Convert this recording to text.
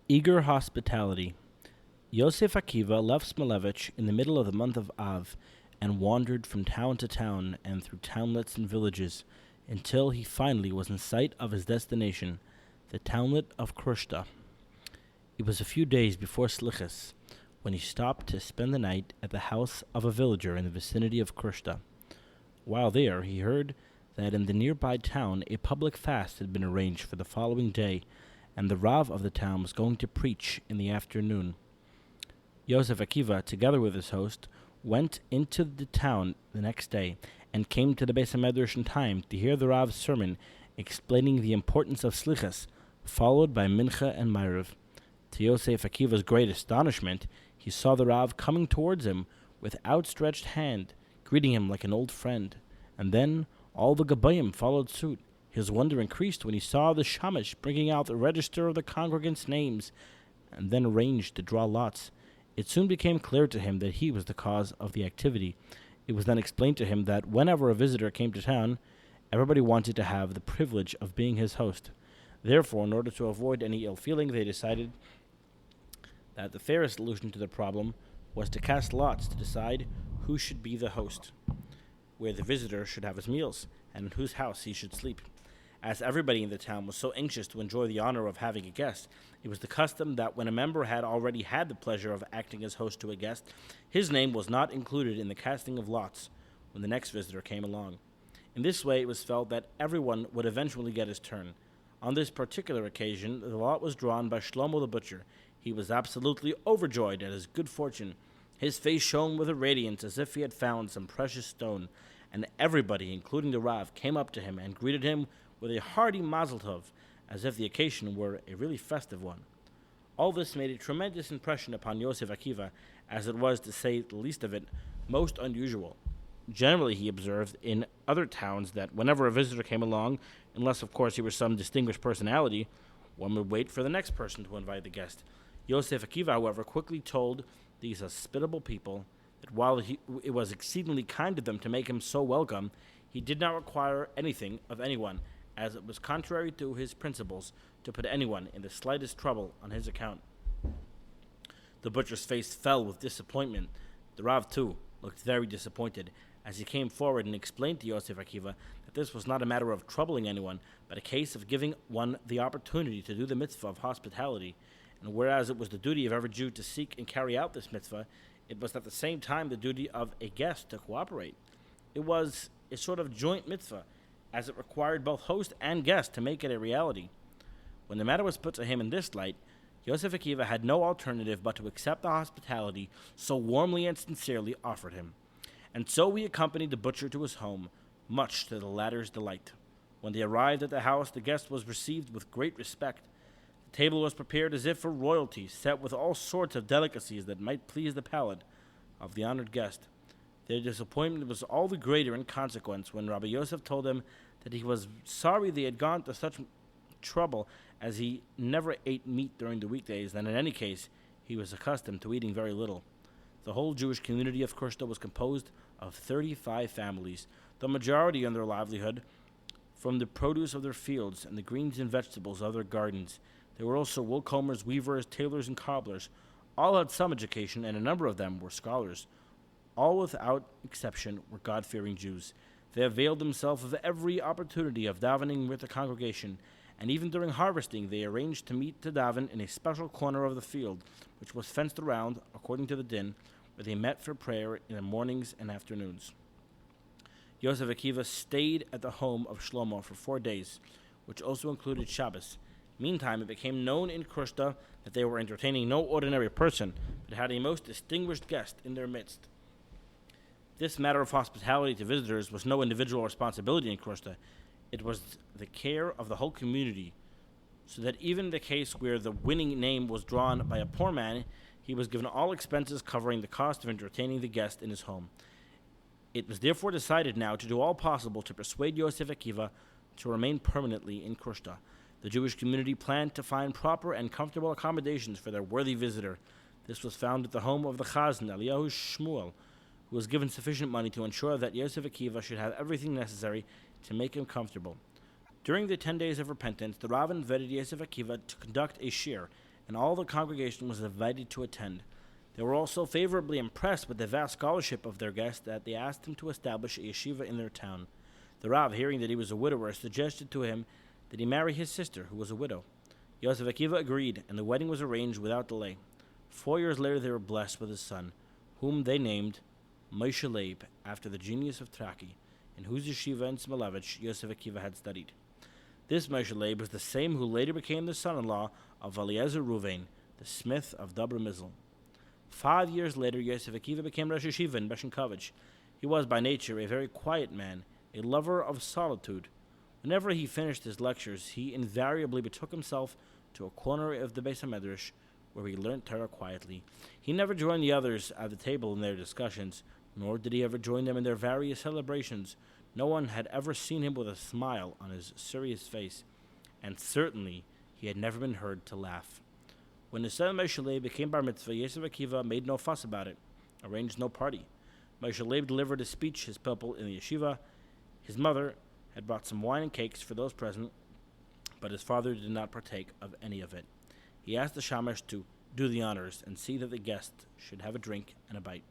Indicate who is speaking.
Speaker 1: Eager hospitality. Yosef Akiva left Smalevich in the middle of the month of Av and wandered from town to town and through townlets and villages until he finally was in sight of his destination, the townlet of Krushta. It was a few days before Slichus when he stopped to spend the night at the house of a villager in the vicinity of Krushta. While there, he heard that in the nearby town a public fast had been arranged for the following day, and the Rav of the town was going to preach in the afternoon. Yosef Akiva, together with his host, went into the town the next day and came to the Beis HaMedrash in time to hear the Rav's sermon explaining the importance of Slichas, followed by Mincha and Ma'ariv. To Yosef Akiva's great astonishment, he saw the Rav coming towards him with outstretched hand, greeting him like an old friend. And then all the Gabayim followed suit. His wonder increased when he saw the Shamash bringing out the register of the congregants' names and then arranged to draw lots. It soon became clear to him that he was the cause of the activity. It was then explained to him that whenever a visitor came to town, everybody wanted to have the privilege of being his host. Therefore, in order to avoid any ill feeling, they decided that the fairest solution to the problem was to cast lots to decide who should be the host, where the visitor should have his meals, and in whose house he should sleep. As everybody in the town was so anxious to enjoy the honor of having a guest, it was the custom that when a member had already had the pleasure of acting as host to a guest, his name was not included in the casting of lots when the next visitor came along. In this way, it was felt that everyone would eventually get his turn. On this particular occasion, the lot was drawn by Shlomo the butcher. He was absolutely overjoyed at his good fortune. His face shone with a radiance as if he had found some precious stone, and everybody, including the Rav, came up to him and greeted him with a hearty mazel tov, as if the occasion were a really festive one. All this made a tremendous impression upon Yosef Akiva, as it was, to say the least of it, most unusual. Generally, he observed in other towns that whenever a visitor came along, unless of course he were some distinguished personality, one would wait for the next person to invite the guest. Yosef Akiva, however, quickly told these hospitable people that while it was exceedingly kind of them to make him so welcome, he did not require anything of anyone, as it was contrary to his principles to put anyone in the slightest trouble on his account. The butcher's face fell with disappointment. The Rav, too, looked very disappointed as he came forward and explained to Yosef Akiva that this was not a matter of troubling anyone, but a case of giving one the opportunity to do the mitzvah of hospitality. And whereas it was the duty of every Jew to seek and carry out this mitzvah, it was at the same time the duty of a guest to cooperate. It was a sort of joint mitzvah, as it required both host and guest to make it a reality. When the matter was put to him in this light, Yosef Akiva had no alternative but to accept the hospitality so warmly and sincerely offered him. And so he accompanied the butcher to his home, much to the latter's delight. When they arrived at the house, the guest was received with great respect. The table was prepared as if for royalty, set with all sorts of delicacies that might please the palate of the honored guest. Their disappointment was all the greater in consequence when Rabbi Yosef told them that he was sorry they had gone to such trouble, as he never ate meat during the weekdays, and in any case, he was accustomed to eating very little. The whole Jewish community of Krushta was composed of 35 families, the majority on their livelihood from the produce of their fields and the greens and vegetables of their gardens. There were also woolcombers, weavers, tailors, and cobblers. All had some education, and a number of them were scholars. All without exception were God-fearing Jews. They availed themselves of every opportunity of davening with the congregation, and even during harvesting they arranged to meet to daven in a special corner of the field, which was fenced around, according to the din, where they met for prayer in the mornings and afternoons. Yosef Akiva stayed at the home of Shlomo for 4 days, which also included Shabbos. Meantime, it became known in Krushta that they were entertaining no ordinary person, but had a most distinguished guest in their midst. This matter of hospitality to visitors was no individual responsibility in Krushta. It was the care of the whole community, so that even in the case where the winning name was drawn by a poor man, he was given all expenses covering the cost of entertaining the guest in his home. It was therefore decided now to do all possible to persuade Yosef Akiva to remain permanently in Krushta. The Jewish community planned to find proper and comfortable accommodations for their worthy visitor. This was found at the home of the Chazan, Eliyahu Shmuel, who was given sufficient money to ensure that Yosef Akiva should have everything necessary to make him comfortable. During the 10 days of repentance, the Rav invited Yosef Akiva to conduct a shir, and all the congregation was invited to attend. They were all so favorably impressed with the vast scholarship of their guest that they asked him to establish a yeshiva in their town. The Rav, hearing that he was a widower, suggested to him that he marry his sister, who was a widow. Yosef Akiva agreed, and the wedding was arranged without delay. 4 years later, they were blessed with a son, whom they named Moshe Leib, after the genius of Traki, in whose yeshiva in Smolovich Yosef Akiva had studied. This Moshe Leib was the same who later became the son-in-law of Eliezer Ruvain, the smith of Dobra Mizl. 5 years later, Yosef Akiva became Rosh Yeshiva in Beshenkovich. He was by nature a very quiet man, a lover of solitude. Whenever he finished his lectures, he invariably betook himself to a corner of the Beis HaMedrash, where he learnt Torah quietly. He never joined the others at the table in their discussions, nor did he ever join them in their various celebrations. No one had ever seen him with a smile on his serious face, and certainly he had never been heard to laugh. When his son Moshe Leib became bar mitzvah, Yosef Akiva made no fuss about it, arranged no party. Moshe Leib delivered a speech, his pupil, in the yeshiva. His mother had brought some wine and cakes for those present, but his father did not partake of any of it. He asked the shamash to do the honors and see that the guest should have a drink and a bite.